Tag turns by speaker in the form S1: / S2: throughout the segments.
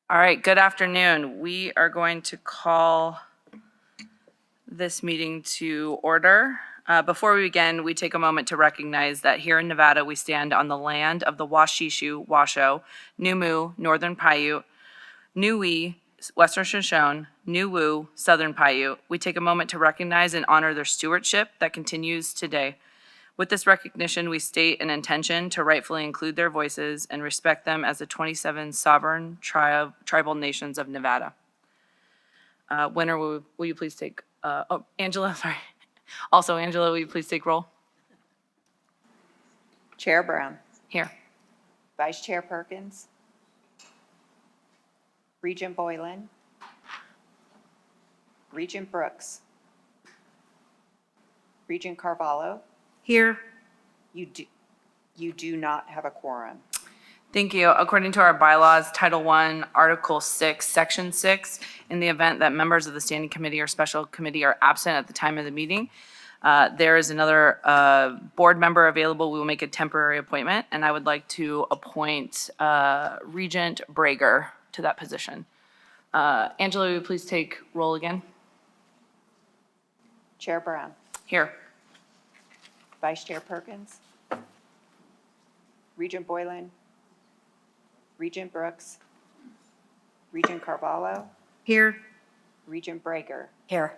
S1: All right, good afternoon. We are going to call this meeting to order. Before we begin, we take a moment to recognize that here in Nevada, we stand on the land of the Washishu, Washoe, Numu, Northern Paiute, Niue, Western Shoshone, Nuwu, Southern Paiute. We take a moment to recognize and honor their stewardship that continues today. With this recognition, we state an intention to rightfully include their voices and respect them as the 27 sovereign tribal nations of Nevada. Winner, will you please take, Angela, sorry. Also, Angela, will you please take roll?
S2: Chair Brown,
S1: Here.
S2: Vice Chair Perkins, Regent Boylan, Regent Brooks, Regent Carvalho.
S1: Here.
S2: You do not have a quorum.
S1: Thank you. According to our bylaws, Title I, Article 6, Section 6, in the event that members of the standing committee or special committee are absent at the time of the meeting, there is another board member available. We will make a temporary appointment, and I would like to appoint Regent Brager to that position. Angela, will you please take roll again?
S2: Chair Brown,
S1: Here.
S2: Vice Chair Perkins, Regent Boylan, Regent Brooks, Regent Carvalho,
S1: Here.
S2: Regent Brager.
S1: Here.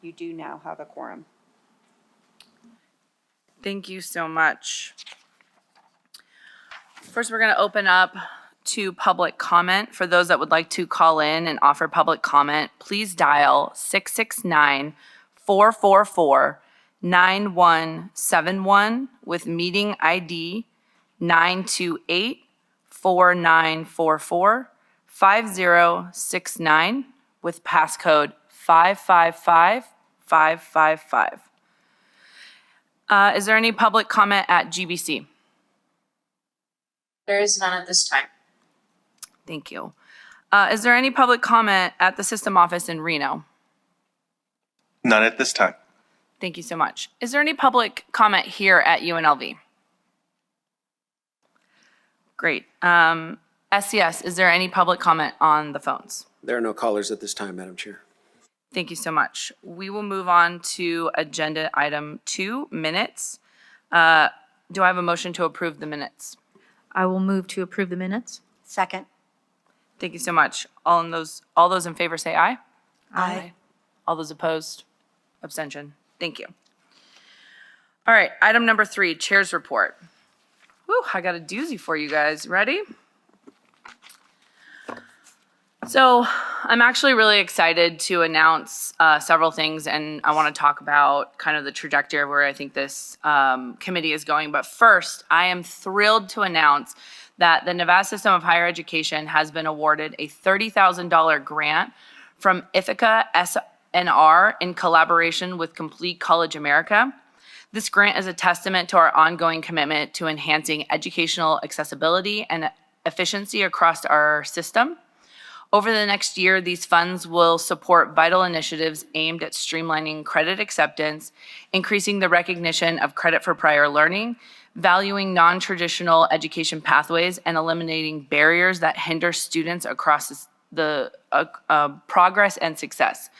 S2: You do now have a quorum.
S1: Thank you so much. First, we're going to open up to public comment. For those that would like to call in and offer public comment, please dial 669-444-9171 with meeting ID 928-4944-5069 with passcode 555555. Is there any public comment at GBC?
S3: There is none at this time.
S1: Thank you. Is there any public comment at the system office in Reno?
S4: None at this time.
S1: Thank you so much. Is there any public comment here at UNLV? Great. SCS, is there any public comment on the phones?
S5: There are no callers at this time, Madam Chair.
S1: Thank you so much. We will move on to agenda item 2, minutes. Do I have a motion to approve the minutes?
S6: I will move to approve the minutes.
S2: Second.
S1: Thank you so much. All those in favor say aye.
S6: Aye.
S1: All those opposed? Abstention. Thank you. All right, item number 3, Chair's Report. Whew, I got a doozy for you guys. Ready? So I'm actually really excited to announce several things, and I want to talk about kind of the trajectory of where I think this committee is going. But first, I am thrilled to announce that the Nevada System of Higher Education has been awarded a $30,000 grant from Ithaca SNR in collaboration with Complete College America. This grant is a testament to our ongoing commitment to enhancing educational accessibility and efficiency across our system. Over the next year, these funds will support vital initiatives aimed at streamlining credit acceptance, increasing the recognition of credit for prior learning, valuing non-traditional education pathways, and eliminating barriers that hinder students across the progress and success.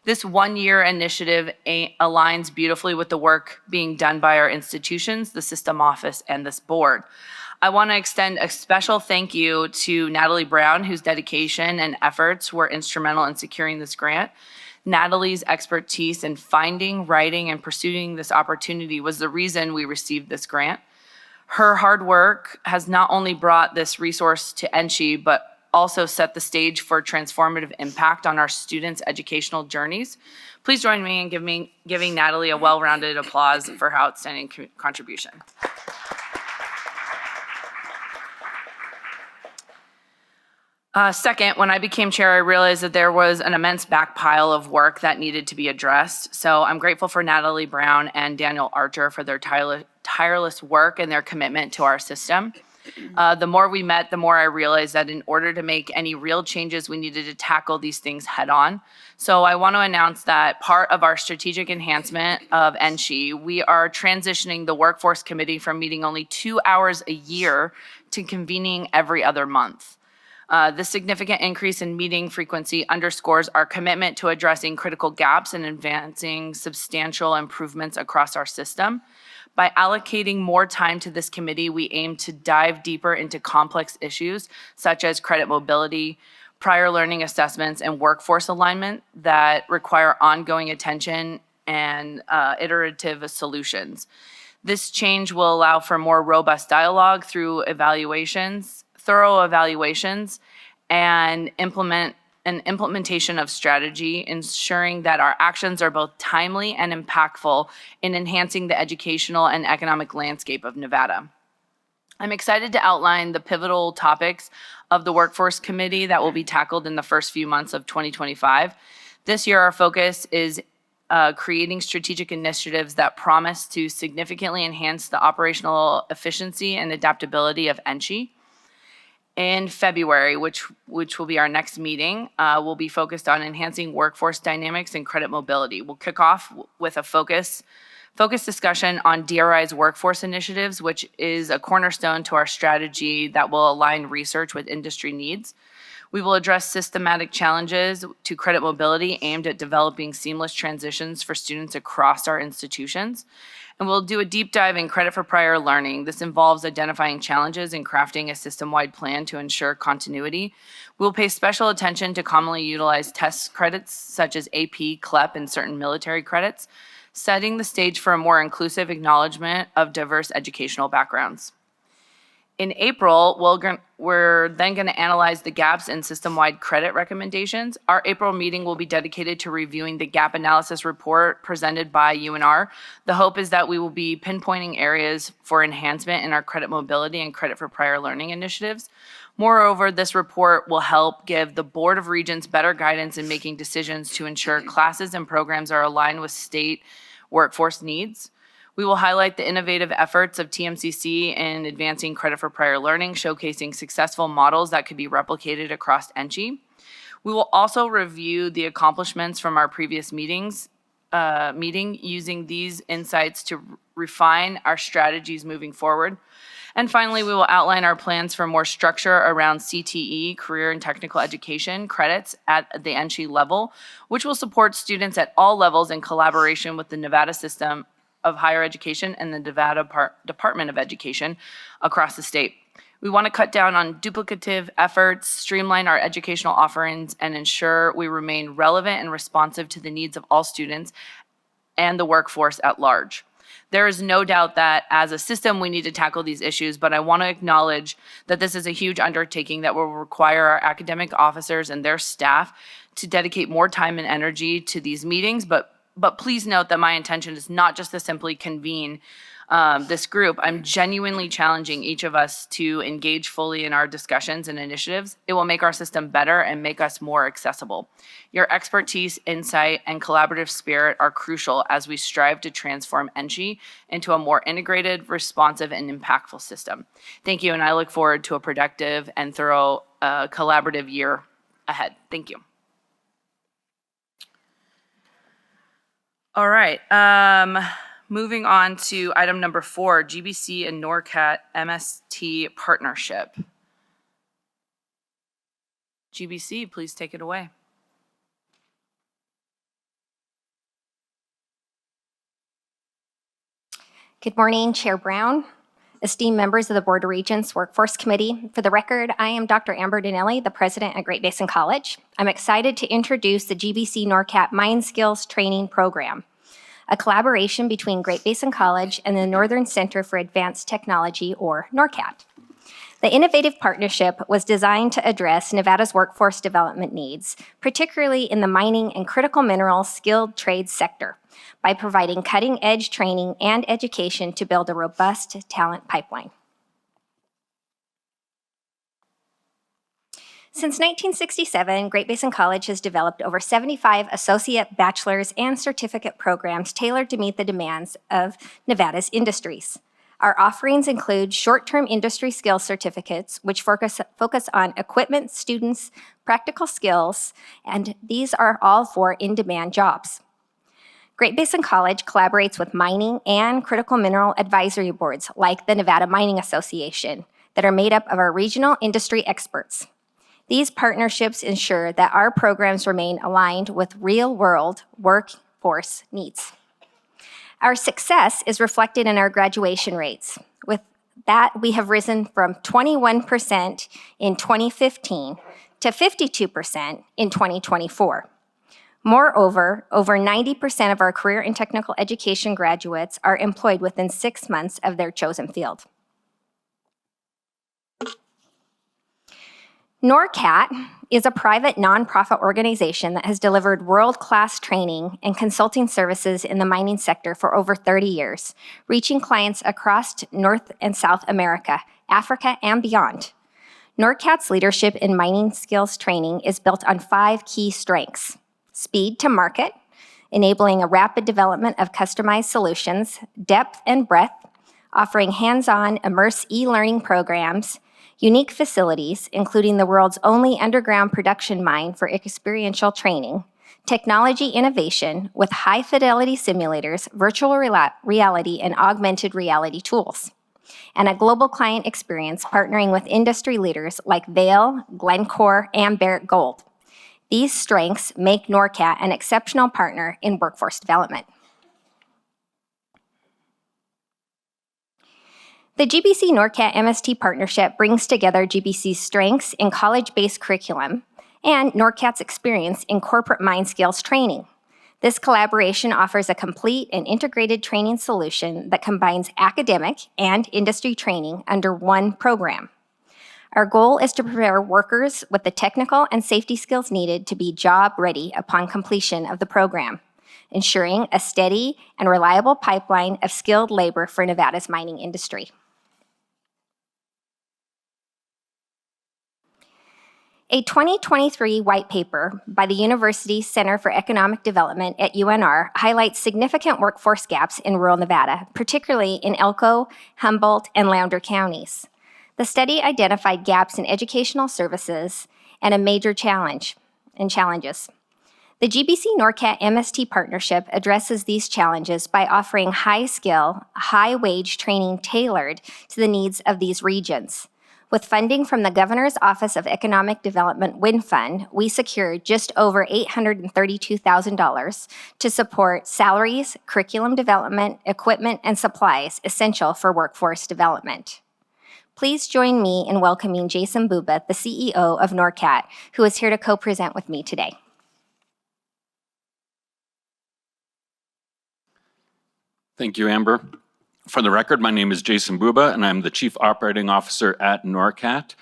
S1: This one-year initiative aligns beautifully with the work being done by our institutions, the system office, and this board. I want to extend a special thank you to Natalie Brown, whose dedication and efforts were instrumental in securing this grant. Natalie's expertise in finding, writing, and pursuing this opportunity was the reason we received this grant. Her hard work has not only brought this resource to NSHE, but also set the stage for transformative impact on our students' educational journeys. Please join me in giving Natalie a well-rounded applause for her outstanding contribution. Second, when I became chair, I realized that there was an immense back pile of work that needed to be addressed. So I'm grateful for Natalie Brown and Daniel Archer for their tireless work and their commitment to our system. The more we met, the more I realized that in order to make any real changes, we needed to tackle these things head on. So I want to announce that part of our strategic enhancement of NSHE, we are transitioning the workforce committee from meeting only 2 hours a year to convening every other month. This significant increase in meeting frequency underscores our commitment to addressing critical gaps and advancing substantial improvements across our system. By allocating more time to this committee, we aim to dive deeper into complex issues such as credit mobility, prior learning assessments, and workforce alignment that require ongoing attention and iterative solutions. This change will allow for more robust dialogue through thorough evaluations, and implementation of strategy, ensuring that our actions are both timely and impactful in enhancing the educational and economic landscape of Nevada. I'm excited to outline the pivotal topics of the Workforce Committee that will be tackled in the first few months of 2025. This year, our focus is creating strategic initiatives that promise to significantly enhance the operational efficiency and adaptability of NSHE. In February, which will be our next meeting, we'll be focused on enhancing workforce dynamics and credit mobility. We'll kick off with a focused discussion on DRI's workforce initiatives, which is a cornerstone to our strategy that will align research with industry needs. We will address systematic challenges to credit mobility aimed at developing seamless transitions for students across our institutions. And we'll do a deep dive in credit for prior learning. This involves identifying challenges and crafting a system-wide plan to ensure continuity. We'll pay special attention to commonly utilized test credits such as AP, CLEP, and certain military credits, setting the stage for a more inclusive acknowledgement of diverse educational backgrounds. In April, we're then going to analyze the gaps in system-wide credit recommendations. Our April meeting will be dedicated to reviewing the gap analysis report presented by UNR. The hope is that we will be pinpointing areas for enhancement in our credit mobility and credit for prior learning initiatives. Moreover, this report will help give the Board of Regents better guidance in making decisions to ensure classes and programs are aligned with state workforce needs. We will highlight the innovative efforts of TMCC in advancing credit for prior learning, showcasing successful models that could be replicated across NSHE. We will also review the accomplishments from our previous meeting, using these insights to refine our strategies moving forward. And finally, we will outline our plans for more structure around CTE, career and technical education credits at the NSHE level, which will support students at all levels in collaboration with the Nevada System of Higher Education and the Nevada Department of Education across the state. We want to cut down on duplicative efforts, streamline our educational offerings, and ensure we remain relevant and responsive to the needs of all students and the workforce at large. There is no doubt that as a system, we need to tackle these issues, but I want to acknowledge that this is a huge undertaking that will require our academic officers and their staff to dedicate more time and energy to these meetings, but please note that my intention is not just to simply convene this group. I'm genuinely challenging each of us to engage fully in our discussions and initiatives. It will make our system better and make us more accessible. Your expertise, insight, and collaborative spirit are crucial as we strive to transform NSHE into a more integrated, responsive, and impactful system. Thank you, and I look forward to a productive and thorough collaborative year ahead. Thank you. All right, moving on to item number 4, GBC and NORCAT MST partnership. GBC, please take it away.
S3: Good morning, Chair Brown, esteemed members of the Board of Regents Workforce Committee. For the record, I am Dr. Amber Dinelli, the president at Great Basin College. I'm excited to introduce the GBC NORCAT Mind Skills Training Program, a collaboration between Great Basin College and the Northern Center for Advanced Technology, or NORCAT. The innovative partnership was designed to address Nevada's workforce development needs, particularly in the mining and critical mineral skilled trades sector, by providing cutting-edge training and education to build a robust talent pipeline. Since 1967, Great Basin College has developed over 75 associate, bachelor's, and certificate programs tailored to meet the demands of Nevada's industries. Our offerings include short-term industry skills certificates, which focus on equipment, students, practical skills, and these are all for in-demand jobs. Great Basin College collaborates with mining and critical mineral advisory boards like the Nevada Mining Association that are made up of our regional industry experts. These partnerships ensure that our programs remain aligned with real-world workforce needs. Our success is reflected in our graduation rates. With that, we have risen from 21% in 2015 to 52% in 2024. Moreover, over 90% of our career and technical education graduates are employed within 6 months of their chosen field. NORCAT is a private nonprofit organization that has delivered world-class training and consulting services in the mining sector for over 30 years, reaching clients across North and South America, Africa, and beyond. NORCAT's leadership in mining skills training is built on 5 key strengths: speed to market, enabling a rapid development of customized solutions, depth and breadth, offering hands-on immerse e-learning programs, unique facilities, including the world's only underground production mine for experiential training, technology innovation with high-fidelity simulators, virtual reality, and augmented reality tools, and a global client experience partnering with industry leaders like Vail, Glencore, and Barrick Gold. These strengths make NORCAT an exceptional partner in workforce development. The GBC NORCAT MST partnership brings together GBC's strengths in college-based curriculum and NORCAT's experience in corporate mine skills training. This collaboration offers a complete and integrated training solution that combines academic and industry training under one program. Our goal is to prepare workers with the technical and safety skills needed to be job-ready upon completion of the program, ensuring a steady and reliable pipeline of skilled labor for Nevada's mining industry. A 2023 white paper by the University Center for Economic Development at UNR highlights significant workforce gaps in rural Nevada, particularly in Elko, Humboldt, and Lander counties. The study identified gaps in educational services and a major challenges. The GBC NORCAT MST partnership addresses these challenges by offering high-skill, high-wage training tailored to the needs of these regions. With funding from the Governor's Office of Economic Development WIN Fund, we secured just over $832,000 to support salaries, curriculum development, equipment, and supplies essential for workforce development. Please join me in welcoming Jason Buba, the CEO of NORCAT, who is here to co-present with me today.
S7: Thank you, Amber. For the record, my name is Jason Buba, and I'm the Chief Operating Officer at NORCAT.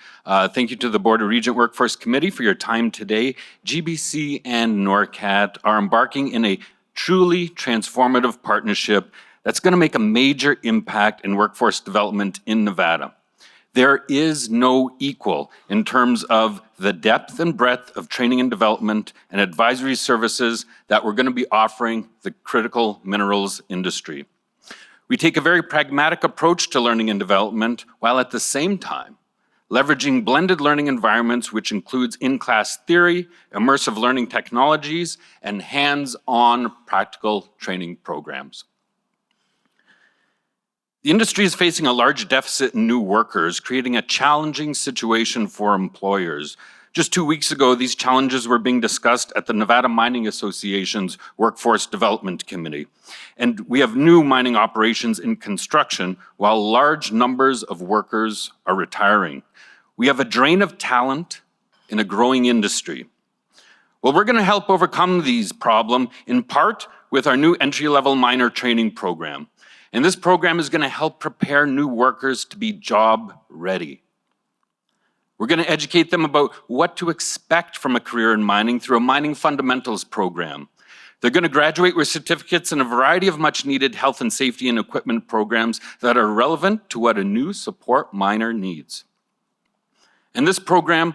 S7: Thank you to the Board of Regent Workforce Committee for your time today. GBC and NORCAT are embarking in a truly transformative partnership that's going to make a major impact in workforce development in Nevada. There is no equal in terms of the depth and breadth of training and development and advisory services that we're going to be offering the critical minerals industry. We take a very pragmatic approach to learning and development, while at the same time leveraging blended learning environments, which includes in-class theory, immersive learning technologies, and hands-on practical training programs. The industry is facing a large deficit in new workers, creating a challenging situation for employers. Just 2 weeks ago, these challenges were being discussed at the Nevada Mining Association's Workforce Development Committee. And we have new mining operations in construction while large numbers of workers are retiring. We have a drain of talent in a growing industry. Well, we're going to help overcome these problems in part with our new entry-level miner training program. And this program is going to help prepare new workers to be job ready. We're going to educate them about what to expect from a career in mining through a mining fundamentals program. They're going to graduate with certificates in a variety of much needed health and safety and equipment programs that are relevant to what a new support miner needs. And this program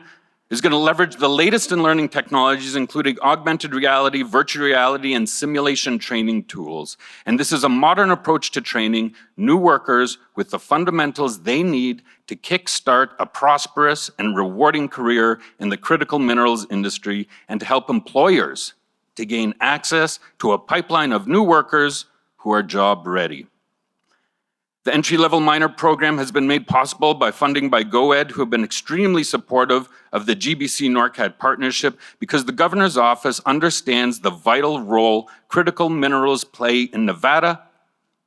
S7: is going to leverage the latest in learning technologies, including augmented reality, virtual reality, and simulation training tools. And this is a modern approach to training new workers with the fundamentals they need to kickstart a prosperous and rewarding career in the critical minerals industry, and to help employers to gain access to a pipeline of new workers who are job ready. The entry-level minor program has been made possible by funding by GoEd, who have been extremely supportive of the GBC NORCAT partnership because the governor's office understands the vital role critical minerals play in Nevada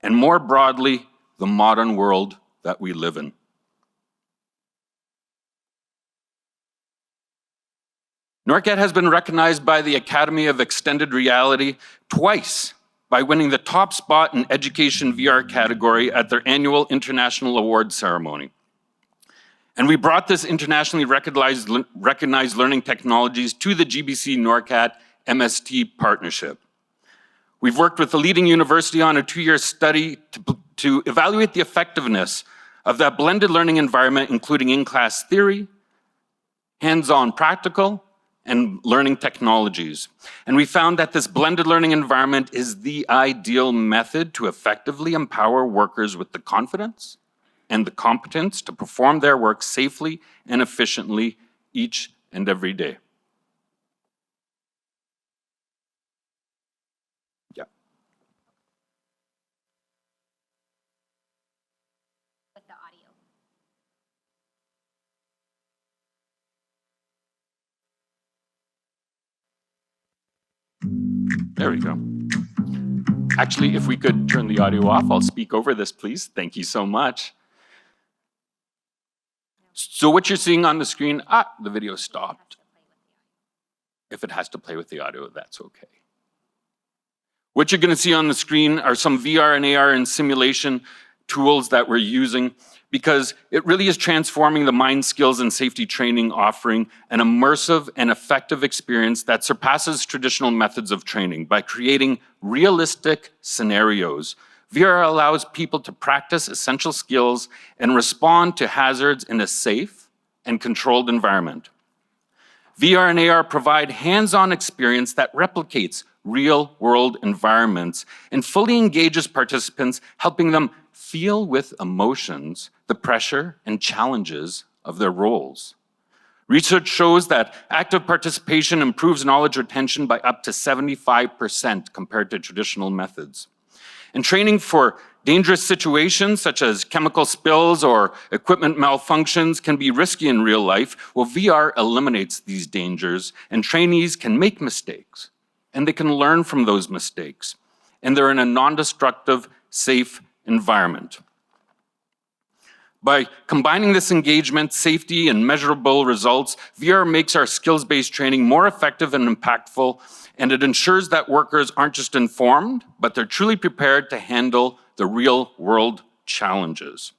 S7: and more broadly, the modern world that we live in. NORCAT has been recognized by the Academy of Extended Reality twice by winning the top spot in education VR category at their annual international awards ceremony. And we brought this internationally recognized learning technologies to the GBC NORCAT MST partnership. We've worked with the leading university on a 2-year study to evaluate the effectiveness of that blended learning environment, including in-class theory, hands-on practical, and learning technologies. And we found that this blended learning environment is the ideal method to effectively empower workers with the confidence and the competence to perform their work safely and efficiently each and every day. Yeah.
S3: With the audio.
S7: There we go. Actually, if we could turn the audio off, I'll speak over this, please. Thank you so much. So what you're seeing on the screen, the video stopped. If it has to play with the audio, that's okay. What you're gonna see on the screen are some VR and AR and simulation tools that we're using because it really is transforming the mind skills and safety training, offering an immersive and effective experience that surpasses traditional methods of training by creating realistic scenarios. VR allows people to practice essential skills and respond to hazards in a safe and controlled environment. VR and AR provide hands-on experience that replicates real-world environments and fully engages participants, helping them feel with emotions the pressure and challenges of their roles. Research shows that active participation improves knowledge retention by up to 75% compared to traditional methods. And training for dangerous situations such as chemical spills or equipment malfunctions can be risky in real life. Well, VR eliminates these dangers and trainees can make mistakes and they can learn from those mistakes. And they're in a non-destructive, safe environment. By combining this engagement, safety, and measurable results, VR makes our skills-based training more effective and impactful, and it ensures that workers aren't just informed, but they're truly prepared to handle the real-world challenges.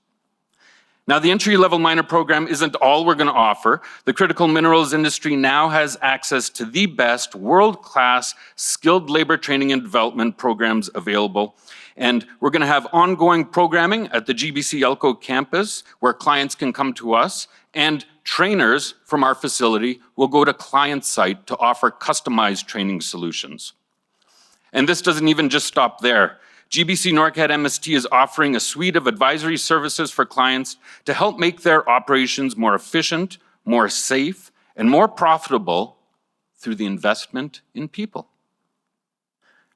S7: Now, the entry-level minor program isn't all we're going to offer. The critical minerals industry now has access to the best world-class skilled labor training and development programs available. And we're going to have ongoing programming at the GBC Elko campus where clients can come to us and trainers from our facility will go to client site to offer customized training solutions. And this doesn't even just stop there. GBC NORCAT MST is offering a suite of advisory services for clients to help make their operations more efficient, more safe, and more profitable through the investment in people.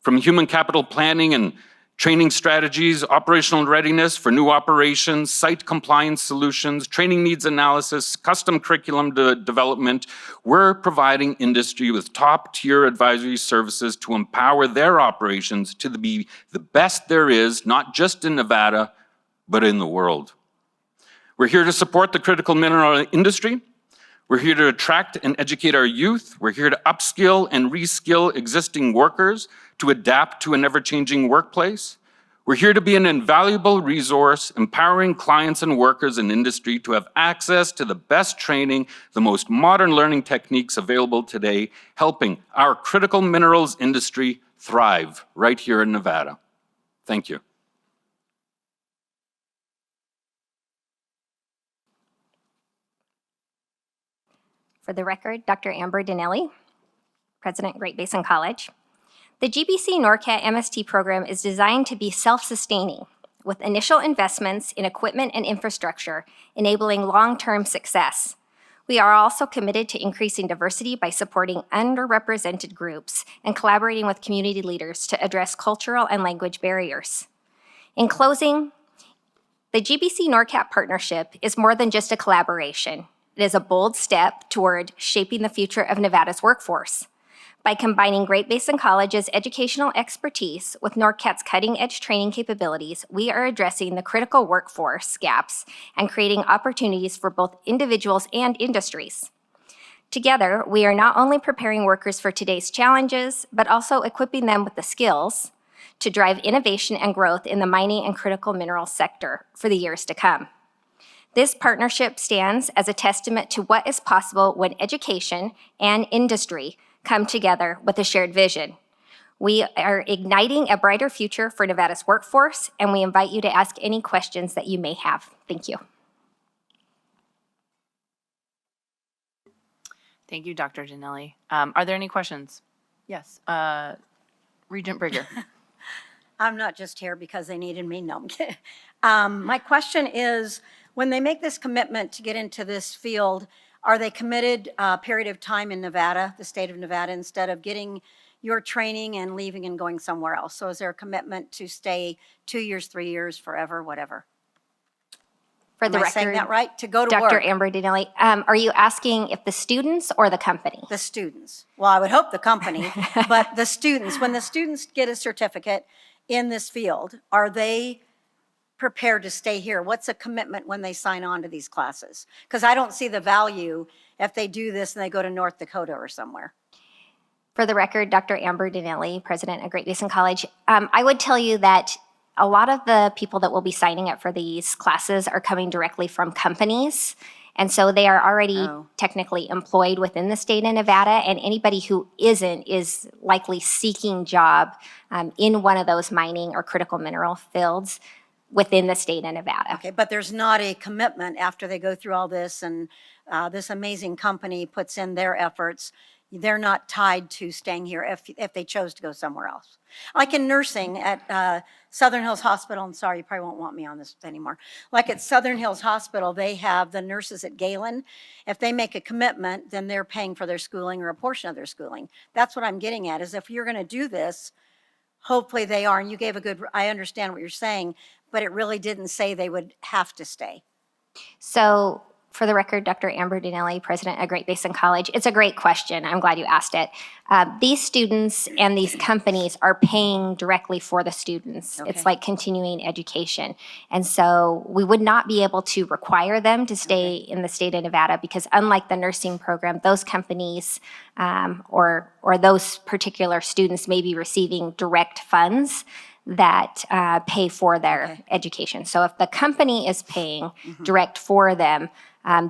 S7: From human capital planning and training strategies, operational readiness for new operations, site compliance solutions, training needs analysis, custom curriculum development, we're providing industry with top-tier advisory services to empower their operations to be the best there is, not just in Nevada, but in the world. We're here to support the critical mineral industry. We're here to attract and educate our youth. We're here to upskill and reskill existing workers to adapt to an ever-changing workplace. We're here to be an invaluable resource, empowering clients and workers in industry to have access to the best training, the most modern learning techniques available today, helping our critical minerals industry thrive right here in Nevada. Thank you.
S3: For the record, Dr. Amber Dinelli, President, Great Basin College. The GBC NORCAT MST program is designed to be self-sustaining, with initial investments in equipment and infrastructure enabling long-term success. We are also committed to increasing diversity by supporting underrepresented groups and collaborating with community leaders to address cultural and language barriers. In closing, The GBC NORCAP partnership is more than just a collaboration. It is a bold step toward shaping the future of Nevada's workforce. By combining Great Basin College's educational expertise with NORCAT's cutting-edge training capabilities, we are addressing the critical workforce gaps and creating opportunities for both individuals and industries. Together, we are not only preparing workers for today's challenges, but also equipping them with the skills to drive innovation and growth in the mining and critical minerals sector for the years to come. This partnership stands as a testament to what is possible when education and industry come together with a shared vision. We are igniting a brighter future for Nevada's workforce, and we invite you to ask any questions that you may have. Thank you.
S1: Thank you, Dr. Dinelli. Are there any questions? Yes, Regent Brigger.
S8: I'm not just here because they needed me. No, I'm kidding. My question is, when they make this commitment to get into this field, are they committed a period of time in Nevada, the state of Nevada, instead of getting your training and leaving and going somewhere else? So is there a commitment to stay 2 years, 3 years, forever, whatever?
S3: For the
S8: Am I
S3: record,
S8: saying that right? To go to
S3: Dr.
S8: work?
S3: Amber Dinelli, are you asking if the students or the company?
S8: The students. Well, I would hope the company, but the students, when the students get a certificate in this field, are they prepared to stay here? What's a commitment when they sign on to these classes? Because I don't see the value if they do this and they go to North Dakota or somewhere.
S3: For the record, Dr. Amber Dinelli, president of Great Basin College, I would tell you that a lot of the people that will be signing up for these classes are coming directly from companies. And so they are already technically employed within the state of Nevada, and anybody who isn't is likely seeking job in one of those mining or critical mineral fields within the state of Nevada.
S8: Okay, but there's not a commitment after they go through all this and this amazing company puts in their efforts. They're not tied to staying here if they chose to go somewhere else. Like in nursing at Southern Hills Hospital, I'm sorry, you probably won't want me on this anymore. Like at Southern Hills Hospital, they have the nurses at Galen. If they make a commitment, then they're paying for their schooling or a portion of their schooling. That's what I'm getting at, is if you're gonna do this, hopefully they are, and you gave a good, I understand what you're saying, but it really didn't say they would have to stay.
S3: So for the record, Dr. Amber Dinelli, president of Great Basin College, it's a great question. I'm glad you asked it. These students and these companies are paying directly for the students.
S8: Okay.
S3: It's like continuing education. And so we would not be able to require them to stay in the state of Nevada because unlike the nursing program, those companies or those particular students may be receiving direct funds that pay for their education. So if the company is paying direct for them,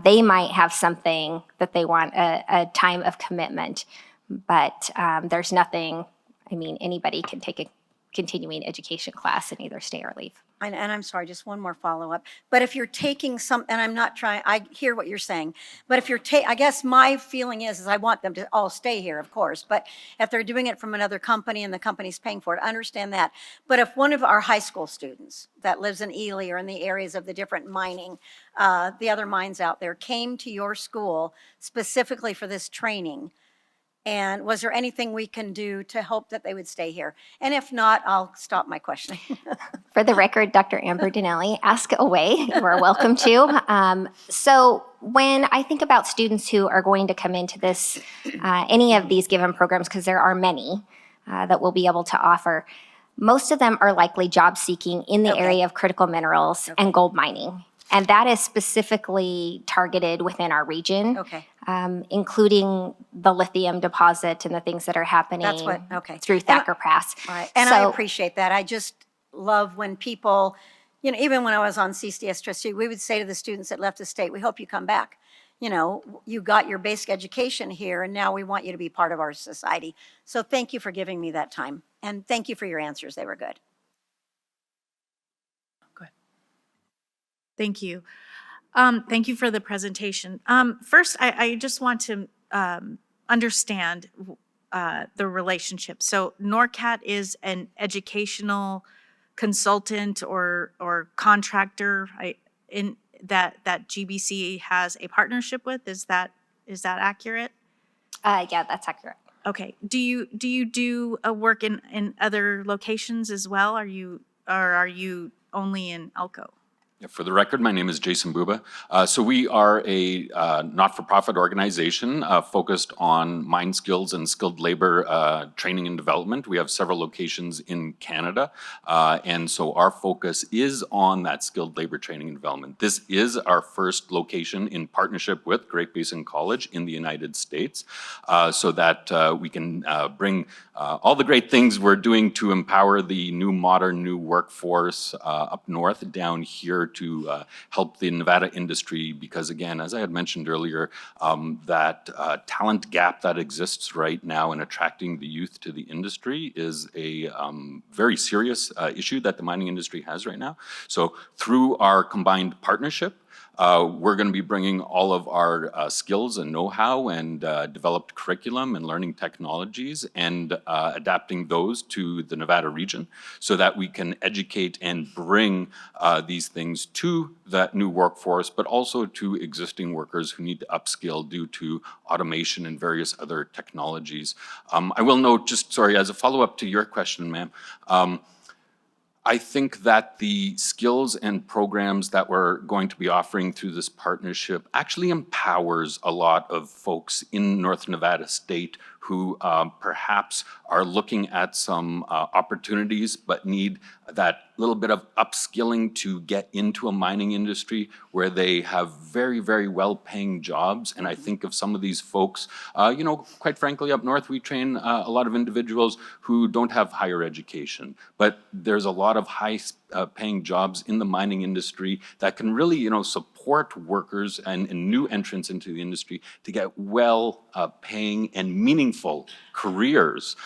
S3: they might have something that they want a time of commitment, but there's nothing, I mean, anybody can take a continuing education class and either stay or leave.
S8: And I'm sorry, just one more follow-up. But if you're taking some, and I'm not trying, I hear what you're saying, but if you're I guess my feeling is I want them to all stay here, of course, but if they're doing it from another company and the company's paying for it, I understand that. But if one of our high school students that lives in Ely or in the areas of the different mining, the other mines out there, came to your school specifically for this training, and was there anything we can do to hope that they would stay here? And if not, I'll stop my questioning.
S3: For the record, Dr. Amber Dinelli, ask away. You are welcome to. So when I think about students who are going to come into this, any of these given programs, because there are many that we'll be able to offer, most of them are likely job seeking in the area of critical minerals and gold mining. And that is specifically targeted within our region, including the lithium deposit and the things that are happening through Thacker Pass.
S8: Right. And I appreciate that. I just love when people, you know, even when I was on CCS trustee, we would say to the students that left the state, we hope you come back. You know, you got your basic education here, and now we want you to be part of our society. So thank you for giving me that time. And thank you for your answers. They were good.
S6: Thank you. Thank you for the presentation. First, I just want to understand the relationship. So NORCAT is an educational consultant or contractor in that GBC has a partnership with. Is that accurate?
S3: Yeah, that's accurate.
S6: Okay. Do you do a work in other locations as well? Are you only in Elko?
S7: Yeah, for the record, my name is Jason Buba. So we are a not-for-profit organization focused on mine skills and skilled labor training and development. We have several locations in Canada, and so our focus is on that skilled labor training and development. This is our first location in partnership with Great Basin College in the United States, so that we can bring all the great things we're doing to empower the new modern new workforce up north down here to help the Nevada industry, because again, as I had mentioned earlier, that talent gap that exists right now in attracting the youth to the industry is a very serious issue that the mining industry has right now. So through our combined partnership, we're going to be bringing all of our skills and know-how and developed curriculum and learning technologies and adapting those to the Nevada region so that we can educate and bring these things to that new workforce, but also to existing workers who need to upskill due to automation and various other technologies. I will note, just sorry, as a follow-up to your question, ma'am, I think that the skills and programs that we're going to be offering through this partnership actually empowers a lot of folks in North Nevada State who perhaps are looking at some opportunities but need that little bit of upskilling to get into a mining industry where they have very, very well-paying jobs. And I think of some of these folks, you know, quite frankly, up north, we train a lot of individuals who don't have higher education, but there's a lot of high-paying jobs in the mining industry that can really, you know, support workers and new entrants into the industry to get well-paying and meaningful careers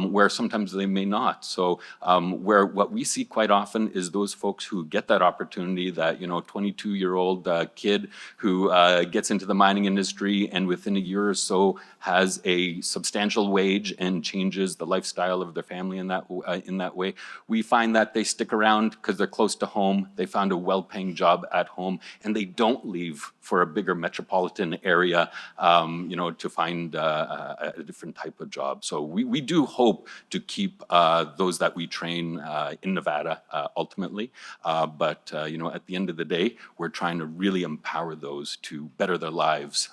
S7: where sometimes they may not. So where what we see quite often is those folks who get that opportunity, that, you know, 22-year-old kid who gets into the mining industry and within a year or so has a substantial wage and changes the lifestyle of their family in that way. We find that they stick around because they're close to home, they found a well-paying job at home, and they don't leave for a bigger metropolitan area, you know, to find a different type of job. So we do hope to keep those that we train in Nevada ultimately, but you know, at the end of the day, we're trying to really empower those to better their lives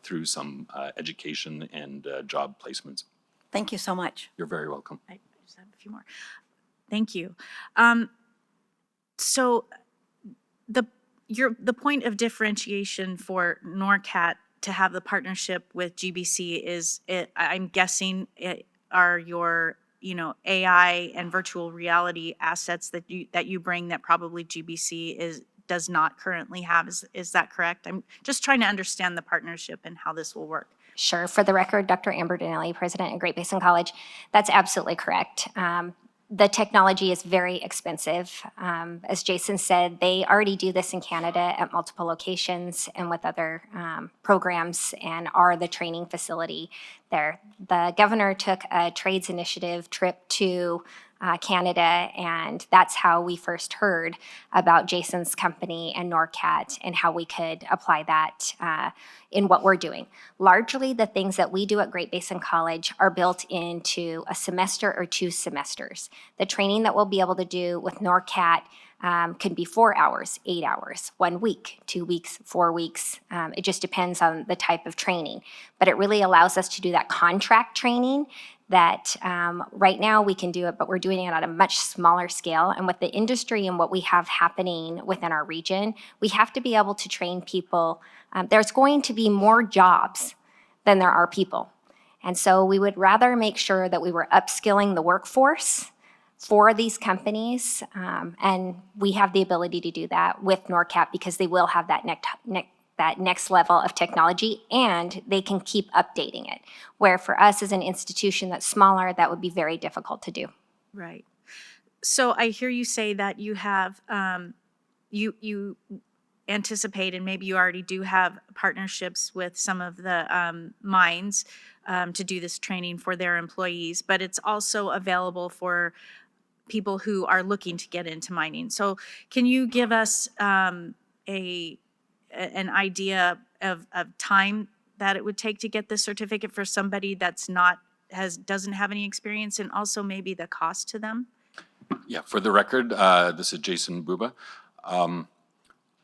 S7: through some education and job placements.
S8: Thank you so much.
S7: You're very welcome.
S6: I just have a few more. Thank you. So the point of differentiation for NORCAT to have the partnership with GBC is, I'm guessing, are your, you know, AI and virtual reality assets that you bring that probably GBC does not currently have. Is that correct? I'm just trying to understand the partnership and how this will work.
S3: Sure. For the record, Dr. Amber Dinelli, president at Great Basin College. That's absolutely correct. The technology is very expensive. As Jason said, they already do this in Canada at multiple locations and with other programs and are the training facility there. The governor took a trades initiative trip to Canada, and that's how we first heard about Jason's company and NORCAT and how we could apply that in what we're doing. Largely, the things that we do at Great Basin College are built into a semester or 2 semesters. The training that we'll be able to do with NORCAT can be 4 hours, 8 hours, 1 week, 2 weeks, 4 weeks. It just depends on the type of training. But it really allows us to do that contract training that right now we can do it, but we're doing it on a much smaller scale. And with the industry and what we have happening within our region, we have to be able to train people. There's going to be more jobs than there are people. And so we would rather make sure that we were upskilling the workforce for these companies. And we have the ability to do that with NORCAT because they will have that next level of technology, and they can keep updating it. Where for us as an institution that's smaller, that would be very difficult to do.
S6: Right. So I hear you say that you have, you anticipate, and maybe you already do have partnerships with some of the mines to do this training for their employees, but it's also available for people who are looking to get into mining. So can you give us an idea of time that it would take to get this certificate for somebody that's doesn't have any experience, and also maybe the cost to them?
S7: Yeah, for the record, this is Jason Buba.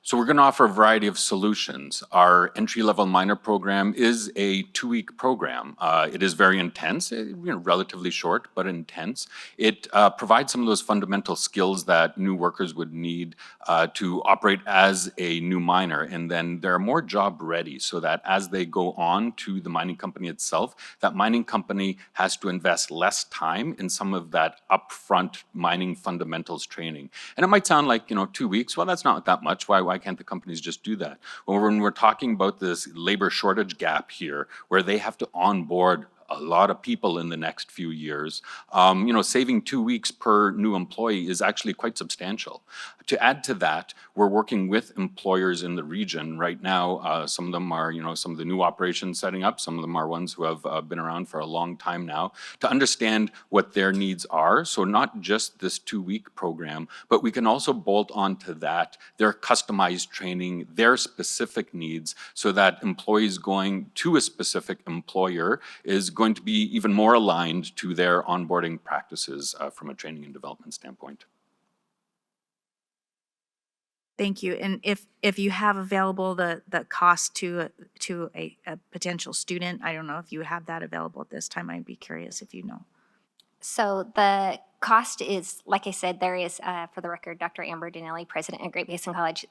S7: So we're going to offer a variety of solutions. Our entry-level minor program is a 2-week program. It is very intense, relatively short, but intense. It provides some of those fundamental skills that new workers would need to operate as a new miner, and then they're more job ready so that as they go on to the mining company itself, that mining company has to invest less time in some of that upfront mining fundamentals training. And it might sound like, 2 weeks, well, that's not that much. Why can't the companies just do that? Well, when we're talking about this labor shortage gap here, where they have to onboard a lot of people in the next few years, saving 2 weeks per new employee is actually quite substantial. To add to that, we're working with employers in the region right now. Some of them are, some of the new operations setting up. Some of them are ones who have been around for a long time now, to understand what their needs are. So not just this 2-week program, but we can also bolt onto that their customized training, their specific needs, so that employees going to a specific employer is going to be even more aligned to their onboarding practices from a training and development standpoint.
S6: Thank you. And if you have available the cost to a potential student, I don't know if you have that available at this time. I'd be curious if you know.
S3: So the cost is, like I said, there is, for the record, Dr. Amber Dinelli, president at Great Basin College.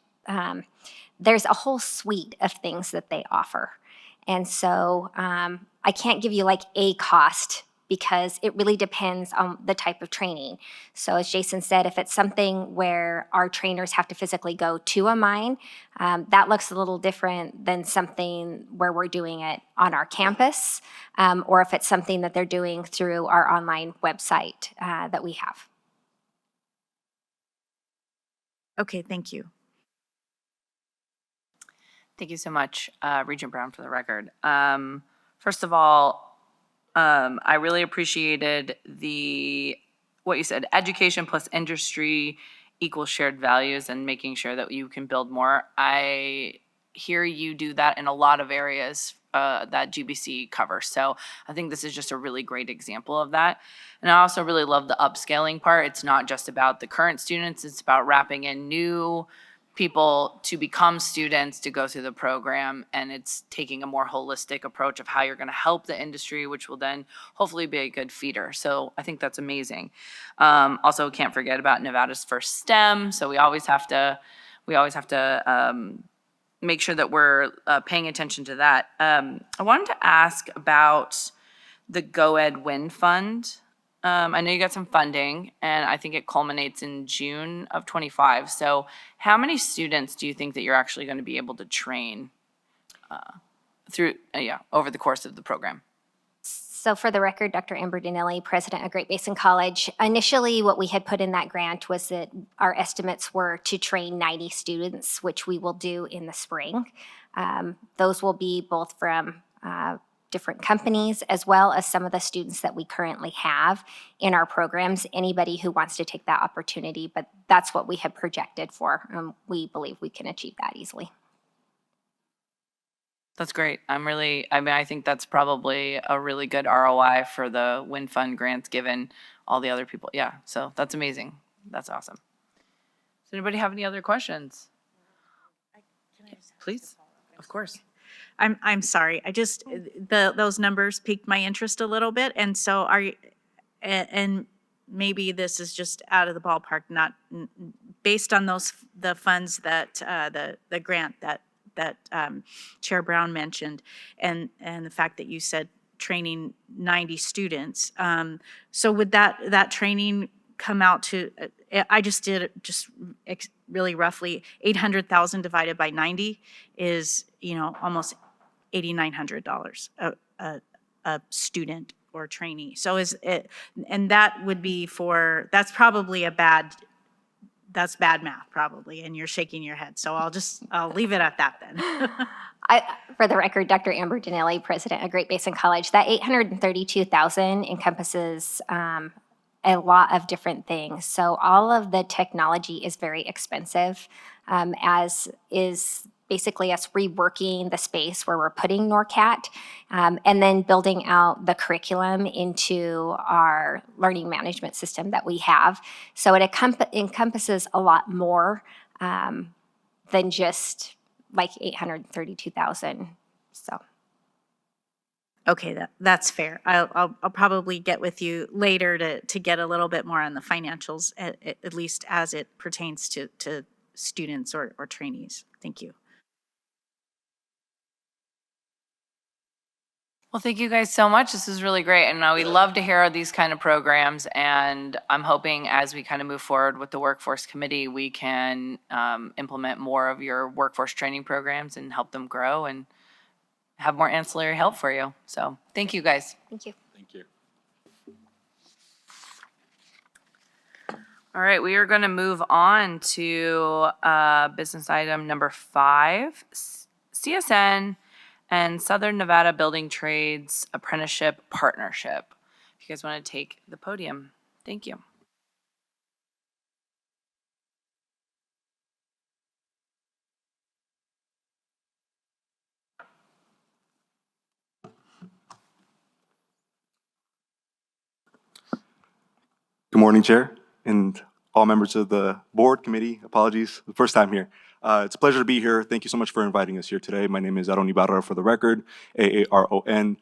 S3: There's a whole suite of things that they offer. And so I can't give you like a cost because it really depends on the type of training. So as Jason said, if it's something where our trainers have to physically go to a mine, that looks a little different than something where we're doing it on our campus, or if it's something that they're doing through our online website that we have.
S6: Okay, thank you.
S1: Thank you so much, Regent Brown, for the record. First of all, I really appreciated what you said, education plus industry equals shared values, and making sure that you can build more. I hear you do that in a lot of areas that GBC covers. So I think this is just a really great example of that. And I also really love the upscaling part. It's not just about the current students, it's about wrapping in new people to become students to go through the program, and it's taking a more holistic approach of how you're going to help the industry, which will then hopefully be a good feeder. So I think that's amazing. Also, can't forget about Nevada's first STEM. So we always have to make sure that we're paying attention to that. I wanted to ask about the GoEd Win Fund. I know you got some funding, and I think it culminates in June of 25. So how many students do you think that you're actually going to be able to train over the course of the program?
S3: So for the record, Dr. Amber Dinelli, president of Great Basin College. Initially, what we had put in that grant was that our estimates were to train 90 students, which we will do in the spring. Those will be both from different companies, as well as some of the students that we currently have in our programs, anybody who wants to take that opportunity, but that's what we have projected for. We believe we can achieve that easily.
S1: That's great. I think that's probably a really good ROI for the Win Fund grants given all the other people. Yeah, so that's amazing. That's awesome. Does anybody have any other questions? Please, of course.
S6: I'm sorry. I just those numbers piqued my interest a little bit, and so and maybe this is just out of the ballpark, not based on the funds that the grant that Chair Brown mentioned, and the fact that you said training 90 students. So would that training come out to? I just did it really roughly. 800,000 divided by 90 is almost $8,900 a student or trainee. So and that would be that's probably that's bad math probably, and you're shaking your head. So I'll leave it at that then.
S3: For the record, Dr. Amber Dinelli, president of Great Basin College, that $832,000 encompasses a lot of different things. So all of the technology is very expensive, as is basically us reworking the space where we're putting NORCAT, and then building out the curriculum into our learning management system that we have. So it encompasses a lot more than just like 832,000. So.
S6: Okay, that's fair. I'll probably get with you later to get a little bit more on the financials, at least as it pertains to students or trainees. Thank you.
S1: Well, thank you guys so much. This is really great. And we love to hear these kind of programs. And I'm hoping as we kind of move forward with the workforce committee, we can implement more of your workforce training programs and help them grow and have more ancillary help for you. So thank you guys.
S3: Thank you.
S7: Thank you.
S1: All right, we are going to move on to business item number 5, CSN and Southern Nevada Building Trades Apprenticeship Partnership. If you guys want to take the podium, thank you.
S9: Good morning, Chair, and all members of the board, committee. Apologies, the first time here. It's a pleasure to be here. Thank you so much for inviting us here today. My name is Aaron Ibarra for the record, Aaron-Ibarra.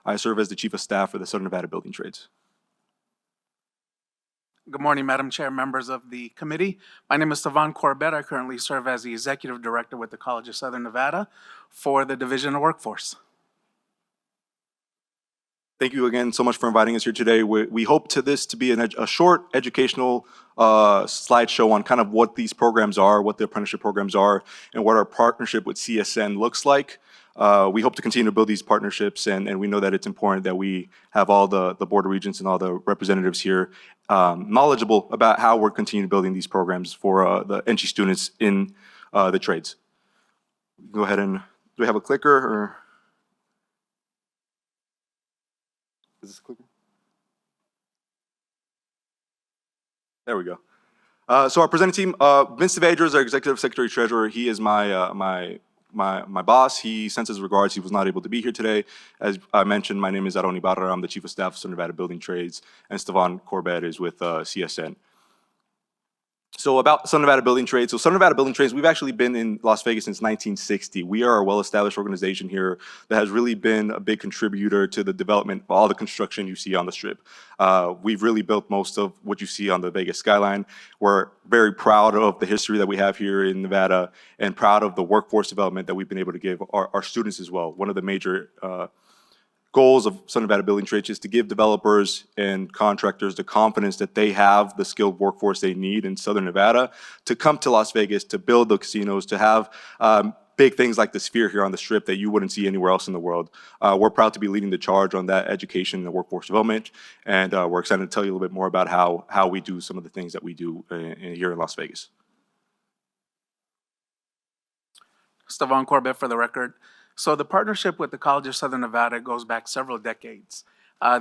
S9: I serve as the Chief of Staff for the Southern Nevada Building Trades.
S10: Good morning, Madam Chair, members of the committee. My name is Stefan Corbett. I currently serve as the Executive Director with the College of Southern Nevada for the Division of Workforce.
S9: Thank you again so much for inviting us here today. We hope this to be a short educational slideshow on kind of what these programs are, what the apprenticeship programs are, and what our partnership with CSN looks like. We hope to continue to build these partnerships, and we know that it's important that we have all the Board of Regents and all the representatives here knowledgeable about how we're continuing building these programs for the NSHE students in the trades. Go ahead and, do we have a clicker or? Is this a clicker? There we go. So our presenting team, Vince DeVadra is our Executive Secretary Treasurer. He is my boss. He sends his regards. He was not able to be here today. As I mentioned, my name is Aaron Ibarra. I'm the Chief of Staff of Southern Nevada Building Trades, and Stefan Corbett is with CSN. So about Southern Nevada Building Trades. So Southern Nevada Building Trades, we've actually been in Las Vegas since 1960. We are a well-established organization here that has really been a big contributor to the development of all the construction you see on the Strip. We've really built most of what you see on the Vegas skyline. We're very proud of the history that we have here in Nevada and proud of the workforce development that we've been able to give our students as well. One of the major goals of Southern Nevada Building Trades is to give developers and contractors the confidence that they have the skilled workforce they need in Southern Nevada to come to Las Vegas, to build the casinos, to have big things like the Sphere here on the Strip that you wouldn't see anywhere else in the world. We're proud to be leading the charge on that education and workforce development, and we're excited to tell you a little bit more about how we do some of the things that we do here in Las Vegas.
S10: Stefan Corbett for the record. So the partnership with the College of Southern Nevada goes back several decades.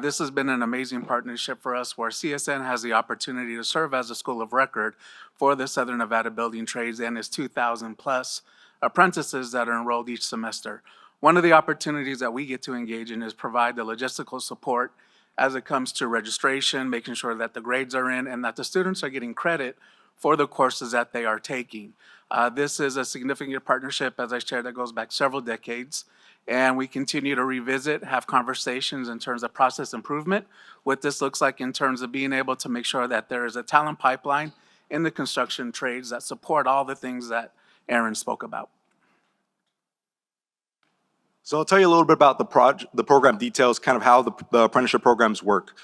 S10: This has been an amazing partnership for us where CSN has the opportunity to serve as a school of record for the Southern Nevada Building Trades and its 2,000 plus apprentices that are enrolled each semester. One of the opportunities that we get to engage in is provide the logistical support as it comes to registration, making sure that the grades are in and that the students are getting credit for the courses that they are taking. This is a significant partnership, as I shared, that goes back several decades, and we continue to revisit, have conversations in terms of process improvement, what this looks like in terms of being able to make sure that there is a talent pipeline in the construction trades that support all the things that Aaron spoke about.
S9: So I'll tell you a little bit about the program details, kind of how the apprenticeship programs work.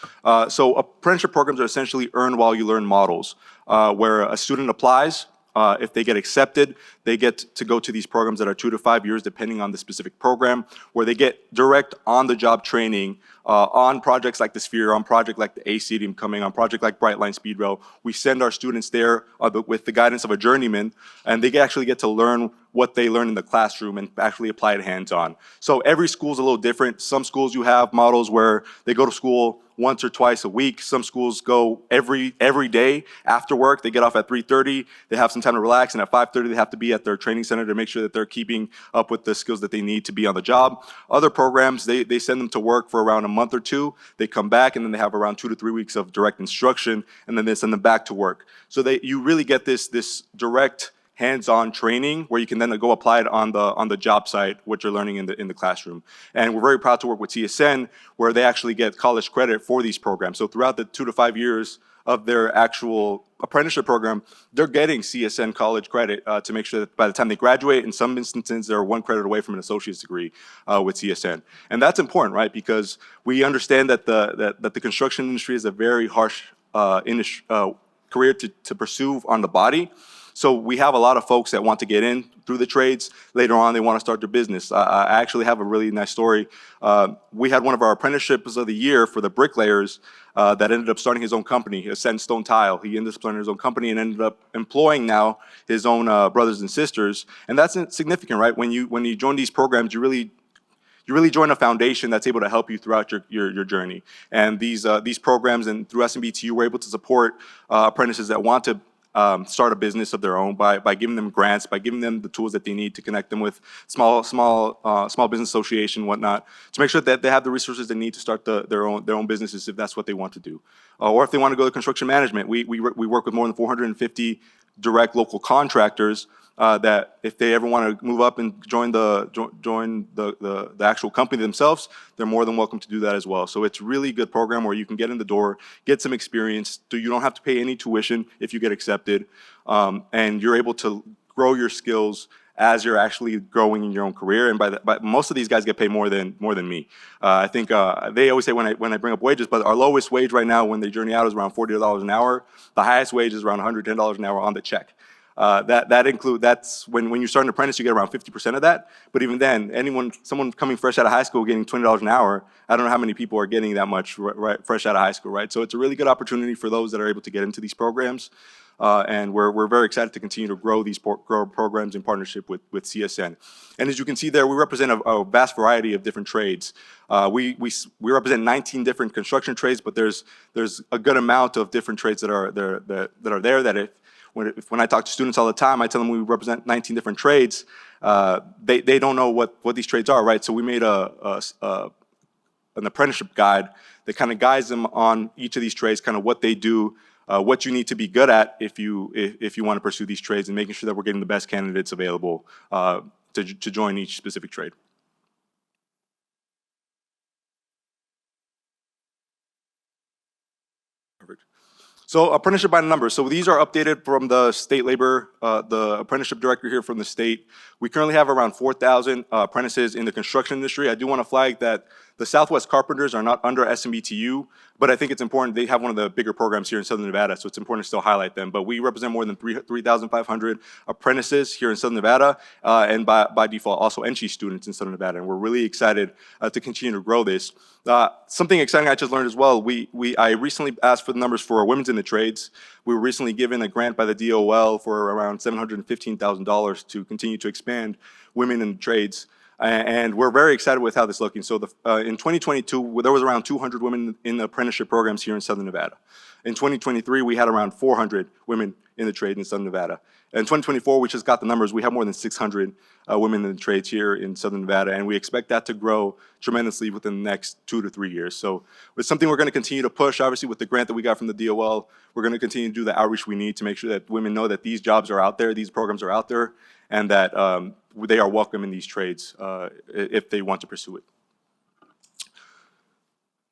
S9: So apprenticeship programs are essentially earn while you learn models, where a student applies. If they get accepted, they get to go to these programs that are 2 to 5 years, depending on the specific program, where they get direct on-the-job training on projects like the Sphere, on project like the A Stadium coming, on project like Brightline Speed Rail. We send our students there with the guidance of a journeyman, and they actually get to learn what they learn in the classroom and actually apply it hands-on. So every school is a little different. Some schools you have models where they go to school once or twice a week. Some schools go every day after work. They get off at 3:30. They have some time to relax, and at 5:30 they have to be at their training center to make sure that they're keeping up with the skills that they need to be on the job. Other programs, they send them to work for around a month or two. They come back, and then they have around 2 to 3 weeks of direct instruction, and then they send them back to work. So you really get this direct hands-on training where you can then go apply it on the job site, what you're learning in the classroom. And we're very proud to work with CSN, where they actually get college credit for these programs. So throughout the 2 to 5 years of their actual apprenticeship program, they're getting CSN college credit to make sure that by the time they graduate, in some instances, they're 1 credit away from an associate's degree with CSN. And that's important, right? Because we understand that the construction industry is a very harsh career to pursue on the body. So we have a lot of folks that want to get in through the trades. Later on, they want to start their business. I actually have a really nice story. We had one of our apprenticeships of the year for the bricklayers that ended up starting his own company, Ascent Stone Tile. He ended up starting his own company and ended up employing now his own brothers and sisters. And that's significant, right? When you join these programs, you really join a foundation that's able to help you throughout your journey. And these programs and through SMBTU, we're able to support apprentices that want to start a business of their own by giving them grants, by giving them the tools that they need to connect them with small business association, whatnot, to make sure that they have the resources they need to start their own businesses if that's what they want to do. Or if they want to go to construction management, we work with more than 450 direct local contractors that if they ever want to move up and join the actual company themselves, they're more than welcome to do that as well. So it's really a good program where you can get in the door, get some experience, so you don't have to pay any tuition if you get accepted, and you're able to grow your skills as you're actually growing in your own career. And by most of these guys get paid more than me. I think they always say when I bring up wages, but our lowest wage right now when they journey out is around $40 an hour. The highest wage is around $110 an hour on the check. That's when you start an apprentice, you get around 50% of that. But even then, someone coming fresh out of high school getting $20 an hour, I don't know how many people are getting that much right, fresh out of high school, right? So it's a really good opportunity for those that are able to get into these programs. And we're very excited to continue to grow these programs in partnership with CSN. And as you can see there, we represent a vast variety of different trades. We represent 19 different construction trades, but there's a good amount of different trades that are there. When I talk to students all the time, I tell them we represent 19 different trades. They don't know what these trades are, right? So we made an apprenticeship guide that kind of guides them on each of these trades, kind of what they do, what you need to be good at if you want to pursue these trades, and making sure that we're getting the best candidates available to join each specific trade. Perfect. So apprenticeship by numbers. So these are updated from the state labor, the apprenticeship director here from the state. We currently have around 4,000 apprentices in the construction industry. I do want to flag that the Southwest Carpenters are not under SMBTU, but I think it's important. They have one of the bigger programs here in Southern Nevada, so it's important to still highlight them. But we represent more than 3,500 apprentices here in Southern Nevada, and by default, also NSHE students in Southern Nevada. And we're really excited to continue to grow this. Something exciting I just learned as well, I recently asked for the numbers for women's in the trades. We were recently given a grant by the DOL for around $715,000 to continue to expand women in the trades. And we're very excited with how this is looking. So in 2022, there was around 200 women in the apprenticeship programs here in Southern Nevada. In 2023, we had around 400 women in the trade in Southern Nevada. In 2024, we just got the numbers. We have more than 600 women in the trades here in Southern Nevada, and we expect that to grow tremendously within the next 2 to 3 years. So it's something we're going to continue to push. Obviously, with the grant that we got from the DOL, we're going to continue to do the outreach we need to make sure that women know that these jobs are out there, these programs are out there, and that they are welcome in these trades if they want to pursue it.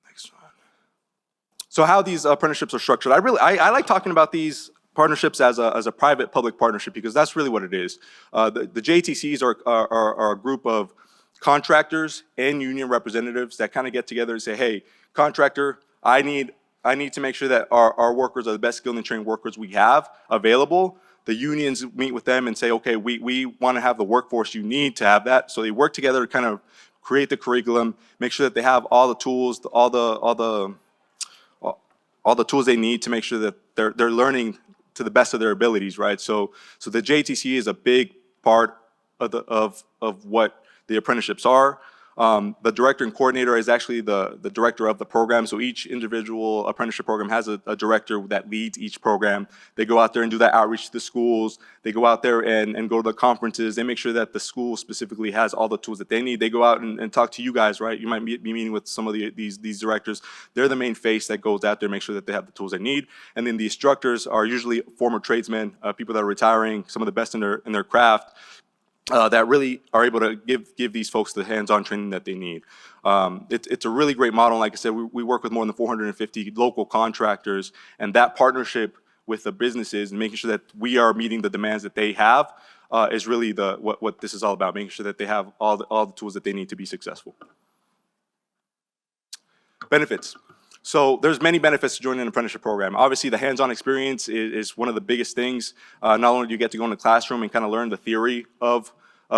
S9: Next one. So how these apprenticeships are structured. I like talking about these partnerships as a private-public partnership because that's really what it is. The JTCs are a group of contractors and union representatives that kind of get together and say, hey, contractor, I need to make sure that our workers are the best skilled and trained workers we have available. The unions meet with them and say, okay, we want to have the workforce you need to have that. So they work together to kind of create the curriculum, make sure that they have all the tools, all the tools they need to make sure that they're learning to the best of their abilities, right? So the JTC is a big part of what the apprenticeships are. The director and coordinator is actually the director of the program. So each individual apprenticeship program has a director that leads each program. They go out there and do that outreach to the schools. They go out there and go to the conferences. They make sure that the school specifically has all the tools that they need. They go out and talk to you guys, right? You might be meeting with some of these directors. They're the main face that goes out there, make sure that they have the tools they need. And then the instructors are usually former tradesmen, people that are retiring, some of the best in their craft. That really are able to give these folks the hands-on training that they need. It's a really great model. Like I said, we work with more than 450 local contractors, and that partnership with the businesses and making sure that we are meeting the demands that they have is really what this is all about, making sure that they have all the tools that they need to be successful. Benefits. So there's many benefits to joining an apprenticeship program. Obviously, the hands-on experience is one of the biggest things. Not only do you get to go in the classroom and kind of learn the theory of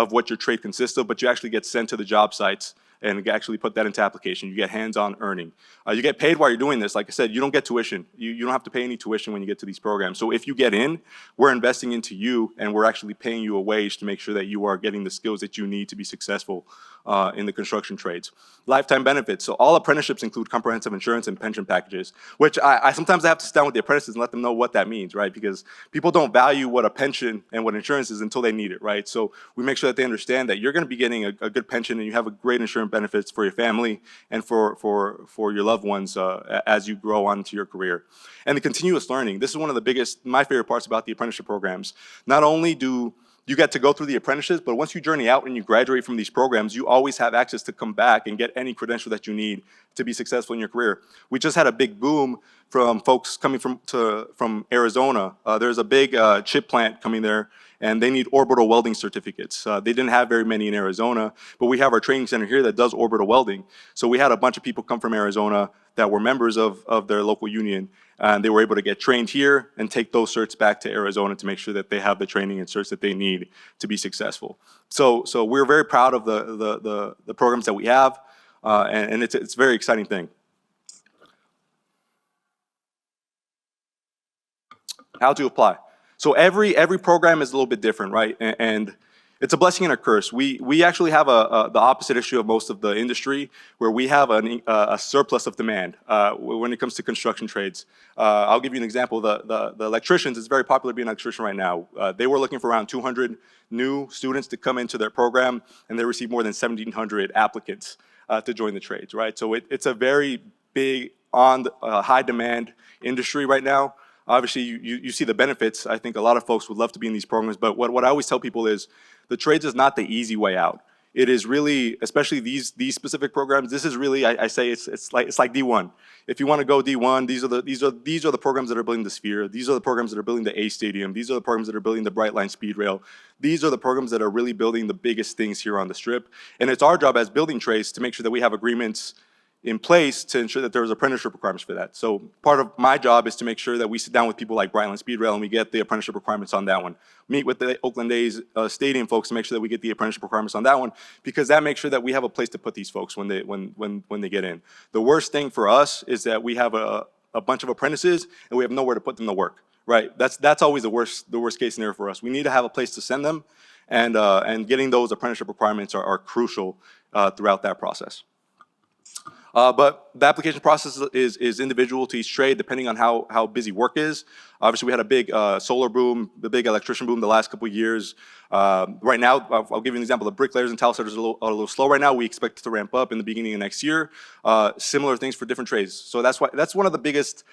S9: what your trade consists of, but you actually get sent to the job sites and actually put that into application. You get hands-on earning. You get paid while you're doing this. Like I said, you don't get tuition. You don't have to pay any tuition when you get to these programs. So if you get in, we're investing into you, and we're actually paying you a wage to make sure that you are getting the skills that you need to be successful in the construction trades. Lifetime benefits. So all apprenticeships include comprehensive insurance and pension packages, which I sometimes have to sit down with the apprentices and let them know what that means, right? Because people don't value what a pension and what insurance is until they need it, right? So we make sure that they understand that you're going to be getting a good pension and you have a great insurance benefits for your family and for your loved ones as you grow on to your career. And the continuous learning. This is one of the biggest, my favorite parts about the apprenticeship programs. Not only do you get to go through the apprenticeships, but once you journey out and you graduate from these programs, you always have access to come back and get any credential that you need to be successful in your career. We just had a big boom from folks coming from Arizona. There's a big chip plant coming there, and they need orbital welding certificates. They didn't have very many in Arizona, but we have our training center here that does orbital welding. So we had a bunch of people come from Arizona that were members of their local union, and they were able to get trained here and take those certs back to Arizona to make sure that they have the training and certs that they need to be successful. So we're very proud of the programs that we have, and it's a very exciting thing. How to apply. So every program is a little bit different, right? And it's a blessing and a curse. We actually have the opposite issue of most of the industry, where we have a surplus of demand when it comes to construction trades. I'll give you an example. The electricians, it's very popular being an electrician right now. They were looking for around 200 new students to come into their program, and they received more than 1,700 applicants to join the trades, right? So it's a very big, high demand industry right now. Obviously, you see the benefits. I think a lot of folks would love to be in these programs, but what I always tell people is the trades is not the easy way out. It is really, especially these specific programs, this is really, I say it's like D1. If you want to go D1, these are the programs that are building the Sphere. These are the programs that are building the A Stadium. These are the programs that are building the Brightline Speed Rail. These are the programs that are really building the biggest things here on the Strip. And it's our job as building trades to make sure that we have agreements in place to ensure that there's apprenticeship requirements for that. So part of my job is to make sure that we sit down with people like Brightline Speed Rail and we get the apprenticeship requirements on that one. Meet with the Oakland A's stadium folks to make sure that we get the apprenticeship requirements on that one, because that makes sure that we have a place to put these folks when they get in. The worst thing for us is that we have a bunch of apprentices and we have nowhere to put them to work. Right? That's always the worst case scenario for us. We need to have a place to send them, and getting those apprenticeship requirements are crucial throughout that process. But the application process is individual to each trade, depending on how busy work is. Obviously, we had a big solar boom, the big electrician boom the last couple of years. Right now, I'll give you an example. The bricklayers and tile setters are a little slow right now. We expect it to ramp up in the beginning of next year. Similar things for different trades. So that's one of the biggest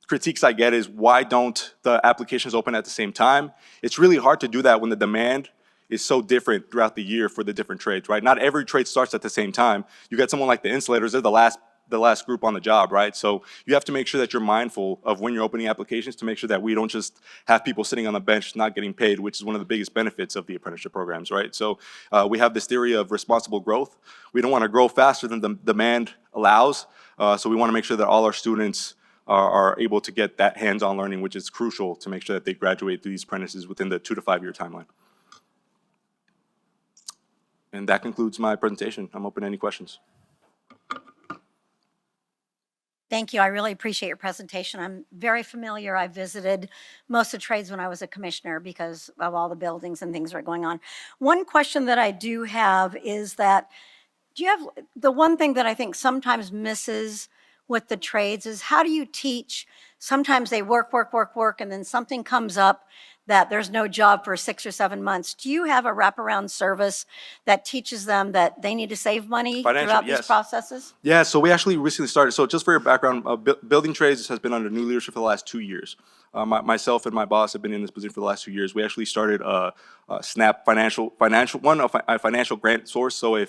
S9: critiques I get is, why don't the applications open at the same time? It's really hard to do that when the demand is so different throughout the year for the different trades, right? Not every trade starts at the same time. You got someone like the insulators, they're the last group on the job, right? So you have to make sure that you're mindful of when you're opening applications to make sure that we don't just have people sitting on the bench not getting paid, which is one of the biggest benefits of the apprenticeship programs, right? So we have this theory of responsible growth. We don't want to grow faster than the demand allows, so we want to make sure that all our students are able to get that hands-on learning, which is crucial to make sure that they graduate through these apprentices within the 2 to 5 year timeline. And that concludes my presentation. I'm open to any questions.
S8: Thank you. I really appreciate your presentation. I'm very familiar. I visited most of the trades when I was a commissioner because of all the buildings and things that are going on. One question that I do have is that Do you have, the one thing that I think sometimes misses with the trades is how do you teach? Sometimes they work, and then something comes up that there's no job for 6 or 7 months. Do you have a wraparound service that teaches them that they need to save money
S9: Financial,
S8: throughout these
S9: yes.
S8: processes?
S9: Yeah, so we actually recently started. So just for your background, Building Trades has been under new leadership for the last 2 years. Myself and my boss have been in this position for the last 2 years. We actually started SNAP a financial grant source. So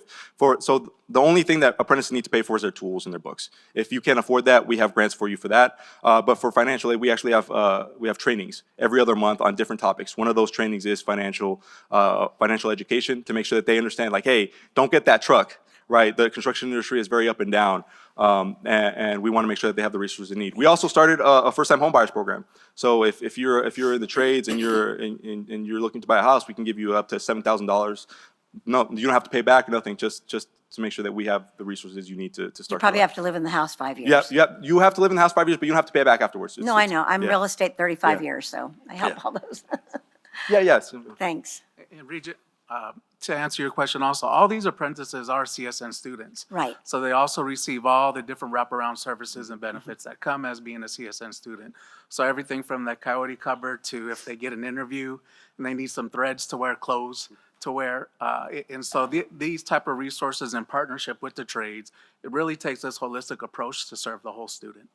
S9: the only thing that apprentices need to pay for is their tools and their books. If you can't afford that, we have grants for you for that. But for financial aid, we actually have trainings every other month on different topics. One of those trainings is financial education to make sure that they understand, like, hey, don't get that truck. Right, the construction industry is very up and down, and we want to make sure that they have the resources they need. We also started a first-time homebuyers program. So if you're in the trades and you're looking to buy a house, we can give you up to $7,000. No, you don't have to pay back nothing. Just to make sure that we have the resources you need to start.
S8: You probably have to live in the house 5 years.
S9: Yeah. You have to live in the house 5 years, but you don't have to pay back afterwards.
S8: No, I know. I'm
S9: yeah.
S8: real estate 35
S9: Yeah.
S8: years, so I help
S9: Yeah.
S8: all those.
S9: Yeah.
S8: Thanks.
S10: And Regent, to answer your question also, all these apprentices are CSN students.
S8: Right.
S10: So they also receive all the different wraparound services and benefits that come as being a CSN student. So everything from that coyote cupboard to if they get an interview and they need some threads to wear clothes to wear. And so these type of resources in partnership with the trades, it really takes this holistic approach to serve the whole student.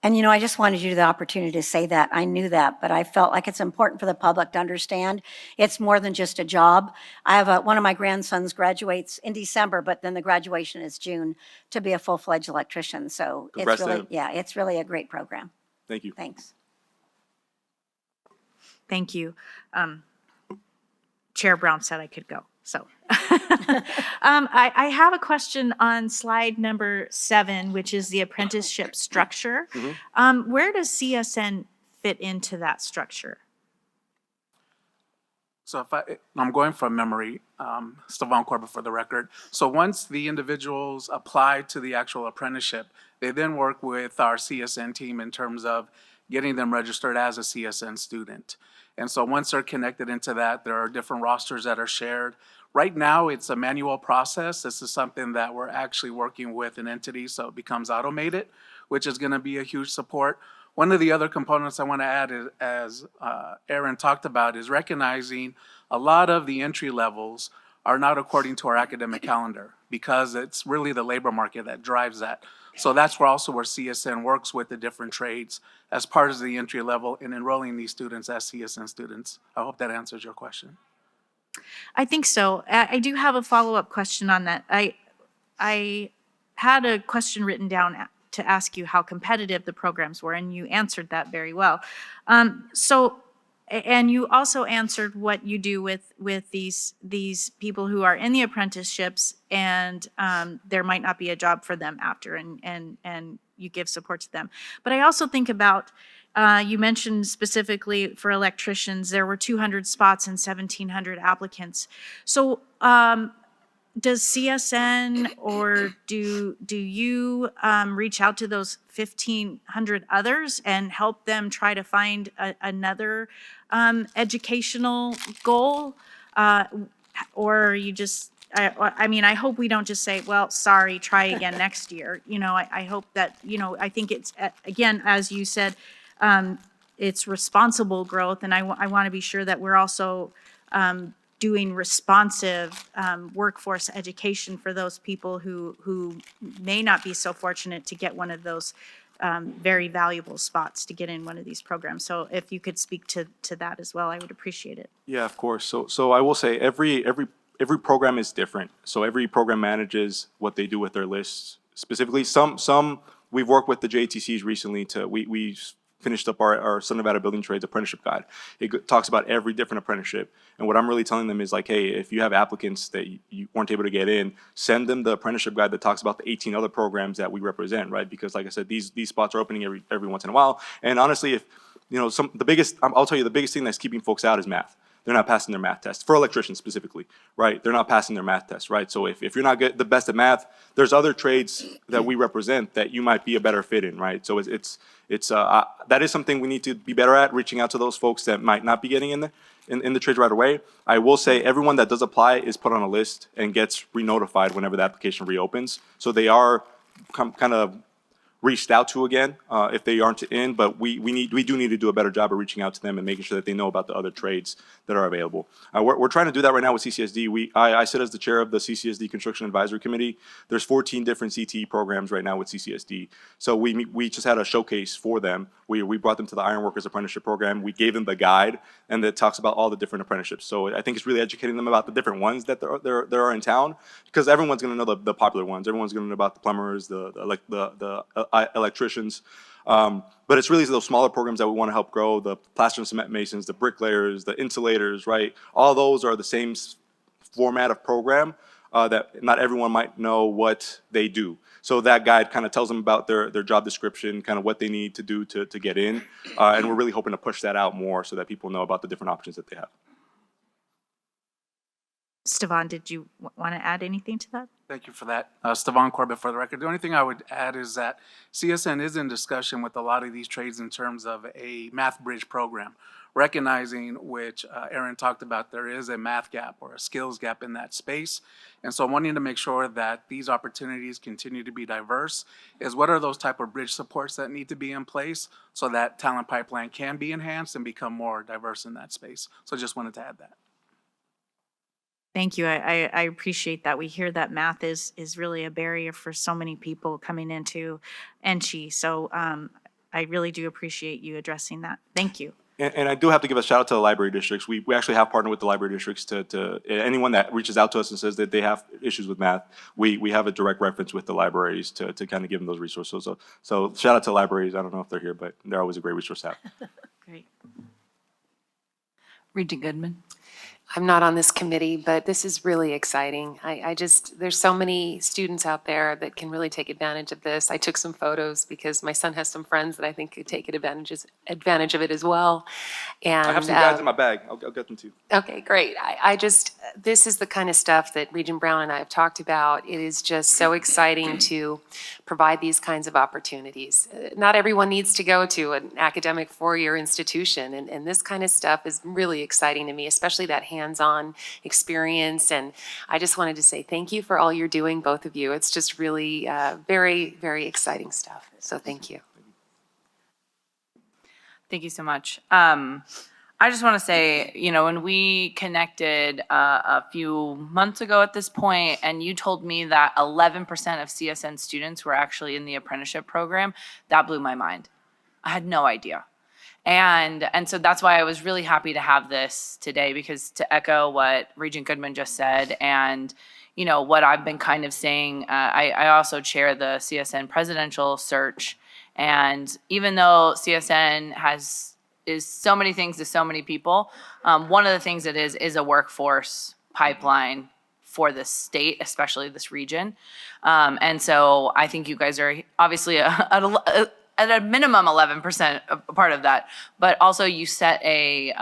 S8: And, I just wanted you the opportunity to say that. I knew that, but I felt like it's important for the public to understand it's more than just a job. I have one of my grandsons graduates in December, but then the graduation is June to be a full-fledged electrician. So
S9: Congrats
S8: it's
S9: to
S8: really,
S9: him.
S8: yeah, it's really a great program.
S9: Thank you.
S8: Thanks.
S6: Thank you. Chair Brown said I could go, so. I have a question on slide number 7, which is the apprenticeship structure. Where does CSN fit into that structure?
S10: So I'm going from memory, Stevan Corbett for the record. So once the individuals apply to the actual apprenticeship, they then work with our CSN team in terms of getting them registered as a CSN student. And so once they're connected into that, there are different rosters that are shared. Right now, it's a manual process. This is something that we're actually working with an entity, so it becomes automated, which is going to be a huge support. One of the other components I want to add is, as Aaron talked about, is recognizing a lot of the entry levels are not according to our academic calendar because it's really the labor market that drives that. So that's where CSN works with the different trades as part of the entry level in enrolling these students as CSN students. I hope that answers your question.
S6: I think so. I do have a follow-up question on that. I had a question written down to ask you how competitive the programs were, and you answered that very well. And you also answered what you do with these people who are in the apprenticeships, and there might not be a job for them after, and you give support to them. But I also think about, you mentioned specifically for electricians, there were 200 spots and 1,700 applicants. So does CSN or do you reach out to those 1,500 others and help them try to find another educational goal? Or are you just, I mean, I hope we don't just say, well, sorry, try again next year. I hope that, I think it's, again, as you said, it's responsible growth. And I want to be sure that we're also doing responsive workforce education for those people who may not be so fortunate to get one of those very valuable spots to get in one of these programs. So if you could speak to that as well, I would appreciate it.
S9: Yeah, of course. So I will say every program is different. So every program manages what they do with their lists. Specifically, some we've worked with the JTCs recently we finished up our Southern Nevada Building Trades apprenticeship guide. It talks about every different apprenticeship. And what I'm really telling them is like, hey, if you have applicants that you weren't able to get in, send them the apprenticeship guide that talks about the 18 other programs that we represent, right? Because like I said, these spots are opening every once in a while. And honestly, if I'll tell you the biggest thing that's keeping folks out is math. they're not passing their math test. For electricians specifically, right? They're not passing their math test, right? So if you're not the best at math, there's other trades that we represent that you might be a better fit in, right? So that is something we need to be better at, reaching out to those folks that might not be getting in the trades right away. I will say everyone that does apply is put on a list and gets re-notified whenever the application reopens. So they are kind of reached out to again if they aren't in, but we do need to do a better job of reaching out to them and making sure that they know about the other trades that are available. We're trying to do that right now with CCSD. I sit as the chair of the CCSD Construction Advisory Committee. There's 14 different CTE programs right now with CCSD. So we just had a showcase for them. We brought them to the Ironworkers Apprenticeship Program. We gave them the guide, and it talks about all the different apprenticeships. So I think it's really educating them about the different ones that there are in town, because everyone's going to know the popular ones. Everyone's going to know about the plumbers, the electricians. But it's really those smaller programs that we want to help grow, the plaster and cement masons, the bricklayers, the insulators, right? All those are the same format of program that not everyone might know what they do. So that guide kind of tells them about their job description, kind of what they need to do to get in. And we're really hoping to push that out more so that people know about the different options that they have.
S6: Stevan, did you want to add anything to that?
S10: Thank you for that. Stevan Corbett for the record. The only thing I would add is that CSN is in discussion with a lot of these trades in terms of a math bridge program, recognizing, which Aaron talked about, there is a math gap or a skills gap in that space. And so wanting to make sure that these opportunities continue to be diverse is what are those type of bridge supports that need to be in place so that talent pipeline can be enhanced and become more diverse in that space. So just wanted to add that.
S6: Thank you. I appreciate that. We hear that math is really a barrier for so many people coming into NSHE. So I really do appreciate you addressing that. Thank you.
S9: And I do have to give a shout out to the library districts. We actually have partnered with the library districts to anyone that reaches out to us and says that they have issues with math. We have a direct reference with the libraries to kind of give them those resources. So shout out to libraries. I don't know if they're here, but they're always a great resource to have.
S6: Great.
S1: Regent Goodman.
S11: I'm not on this committee, but this is really exciting. There's so many students out there that can really take advantage of this. I took some photos because my son has some friends that I think could take advantage of it as well. And
S9: I have some guides in my bag. I'll get them to you.
S11: Okay, great. This is the kind of stuff that Regent Brown and I have talked about. It is just so exciting to provide these kinds of opportunities. Not everyone needs to go to an academic four-year institution, and this kind of stuff is really exciting to me, especially that hands-on experience. And I just wanted to say thank you for all you're doing, both of you. It's just really very, very exciting stuff. So thank you.
S1: Thank you so much. I just want to say, when we connected a few months ago at this point, and you told me that 11% of CSN students were actually in the apprenticeship program, that blew my mind. I had no idea. And so that's why I was really happy to have this today, because to echo what Regent Goodman just said, and what I've been kind of saying, I also chair the CSN presidential search. And even though CSN is so many things to so many people, one of the things it is a workforce pipeline for this state, especially this region. And so I think you guys are obviously at a minimum 11% a part of that, but also you set a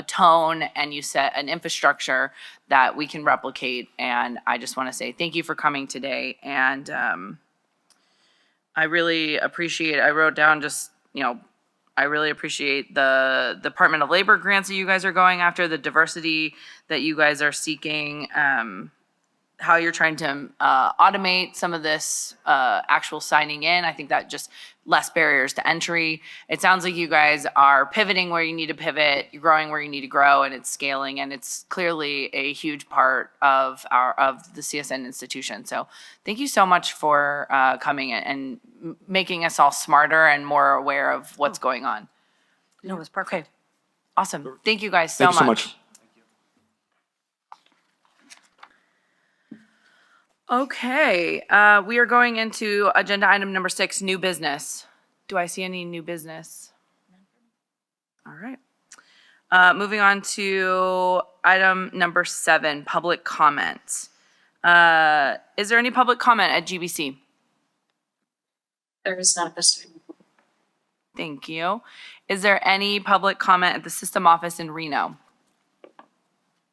S1: tone and you set an infrastructure that we can replicate. And I just want to say thank you for coming today. And I really appreciate, I wrote down just, I really appreciate the Department of Labor grants that you guys are going after, the diversity that you guys are seeking, how you're trying to automate some of this actual signing in. I think that just less barriers to entry. It sounds like you guys are pivoting where you need to pivot, you're growing where you need to grow, and it's scaling, and it's clearly a huge part of the CSN institution. So thank you so much for coming and making us all smarter and more aware of what's going on.
S8: No, it was perfect.
S1: Okay, awesome. Thank you guys so
S9: Thank you so
S1: much.
S9: much.
S1: Okay, we are going into agenda item number 6, new business. Do I see any new business? All right. Moving on to item number 7, public comments. Is there any public comment at GBC?
S11: There is not this time.
S1: Thank you. Is there any public comment at the system office in Reno?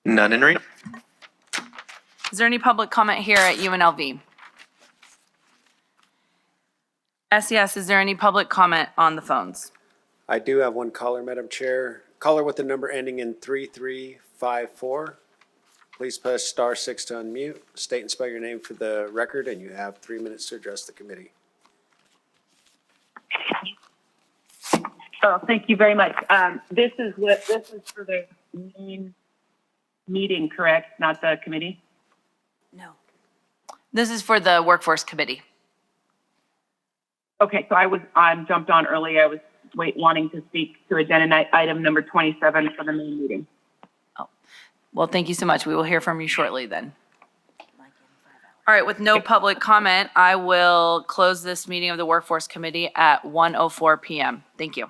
S4: None in read.
S1: Is there any public comment here at UNLV? SES, is there any public comment on the phones?
S5: I do have one caller, Madam Chair. Caller with the number ending in 3354. Please press *6 to unmute. State and spell your name for the record, and you have 3 minutes to address the committee.
S12: Oh, thank you very much. This is for the main meeting, correct? Not the committee?
S8: No.
S1: This is for the Workforce Committee.
S12: Okay, so I jumped on early. I was wanting to speak to agenda item number 27 for the main meeting.
S1: Well, thank you so much. We will hear from you shortly then. All right, with no public comment, I will close this meeting of the Workforce Committee at 1:04 p.m. Thank you.